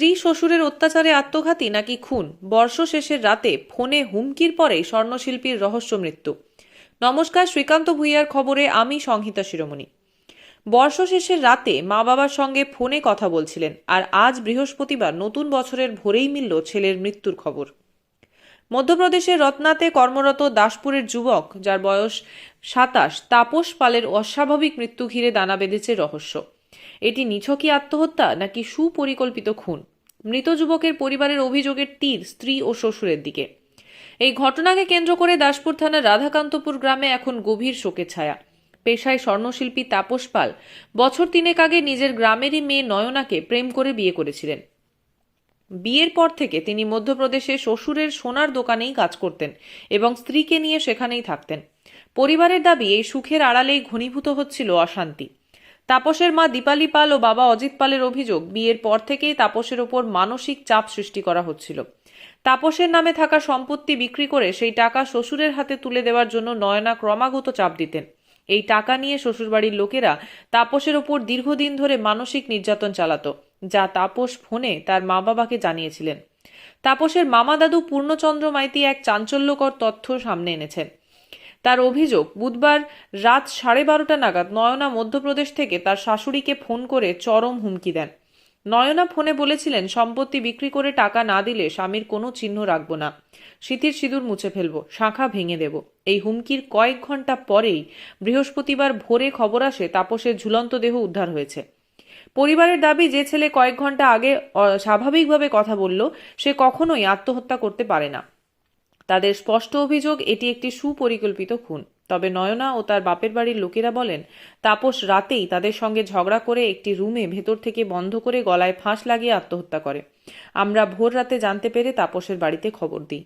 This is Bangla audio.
স্ত্রী শ্বশুরের অত্যাচারে আত্মঘাতী নাকি খুন? বর্ষ শেষের রাতে ফোনে হুমকির পরেই স্বর্ণশিল্পীর রহস্য মৃত্যু। নমস্কার, শ্রীকান্ত ভূঁইয়ার খবরে আমি সংহিতা শিরোমণি। বর্ষ শেষের রাতে মা বাবার সঙ্গে ফোনে কথা বলছিলেন, আর আজ বৃহস্পতিবার নতুন বছরের ভোরেই মিলল ছেলের মৃত্যুর খবর। মধ্যপ্রদেশের রত্নাতে কর্মরত দাসপুরের যুবক, যার বয়স 27, তাপস পালের অস্বাভাবিক মৃত্যু ঘিরে দানা বেঁধেছে রহস্য। এটি নিছকই আত্মহত্যা নাকি সুপরিকল্পিত খুন? মৃত যুবকের পরিবারের অভিযোগের তীর স্ত্রী ও শ্বশুরের দিকে। এই ঘটনাকে কেন্দ্র করে দাসপুর থানার রাধাকান্তপুর গ্রামে এখন গভীর শোকের ছায়া। পেশায় স্বর্ণশিল্পী তাপস পাল বছর 3 আগে নিজের গ্রামেরই মেয়ে নয়নাকে প্রেম করে বিয়ে করেছিলেন। বিয়ের পর থেকে তিনি মধ্যপ্রদেশে শ্বশুরের সোনার দোকানেই কাজ করতেন এবং স্ত্রীকে নিয়ে সেখানেই থাকতেন। পরিবারের দাবি, এই সুখের আড়ালেই ঘনীভূত হচ্ছিল অশান্তি। তাপসের মা দীপালি পাল ও বাবা অজিত পালের অভিযোগ, বিয়ের পর থেকেই তাপসের ওপর মানসিক চাপ সৃষ্টি করা হচ্ছিল। তাপসের নামে থাকা সম্পত্তি বিক্রি করে সেই টাকা শ্বশুরের হাতে তুলে দেওয়ার জন্য নয়না ক্রমাগত চাপ দিতেন। এই টাকা নিয়ে শ্বশুরবাড়ির লোকেরা তাপসের ওপর দীর্ঘদিন ধরে মানসিক নির্যাতন চালাতো, যা তাপস ফোনে তার মা বাবাকে জানিয়েছিলেন। তাপসের মামা দাদু পূর্ণচন্দ্র মাইতি এক চাঞ্চল্যকর তথ্য সামনে এনেছেন। তার অভিযোগ, বুধবার রাত 12:30 নাগাদ নয়না মধ্যপ্রদেশ থেকে তার শাশুড়িকে ফোন করে চরম হুমকি দেন। নয়না ফোনে বলেছিলেন, সম্পত্তি বিক্রি করে টাকা না দিলে স্বামীর কোনো চিহ্ন রাখবো না, সিঁথির সিঁদুর মুছে ফেলবো, শাঁখা ভেঙে দেব। এই হুমকির কয়েক ঘন্টা পরেই বৃহস্পতিবার ভোরে খবর আসে তাপসের ঝুলন্ত দেহ উদ্ধার হয়েছে। পরিবারের দাবি, যে ছেলে কয়েক ঘন্টা আগে স্বাভাবিকভাবে কথা বলল, সে কখনোই আত্মহত্যা করতে পারে না। তাদের স্পষ্ট অভিযোগ, এটি একটি সুপরিকল্পিত খুন। তবে নয়না ও তার বাপের বাড়ির লোকেরা বলেন, তাপস রাতেই তাদের সঙ্গে ঝগড়া করে একটি রুমে ভেতর থেকে বন্ধ করে গলায় ফাঁস লাগিয়ে আত্মহত্যা করে। আমরা ভোর রাতে জানতে পেরে তাপসের বাড়িতে খবর দিই।